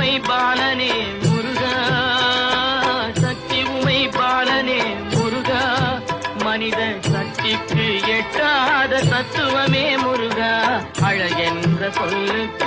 உமை பாலனே முருகா, சக்தி உமை பாலனே முருகா, மனித சக்திக்கு எட்டாத தத்துவமே முருகா, அழகென்ற சொல்லுக்கு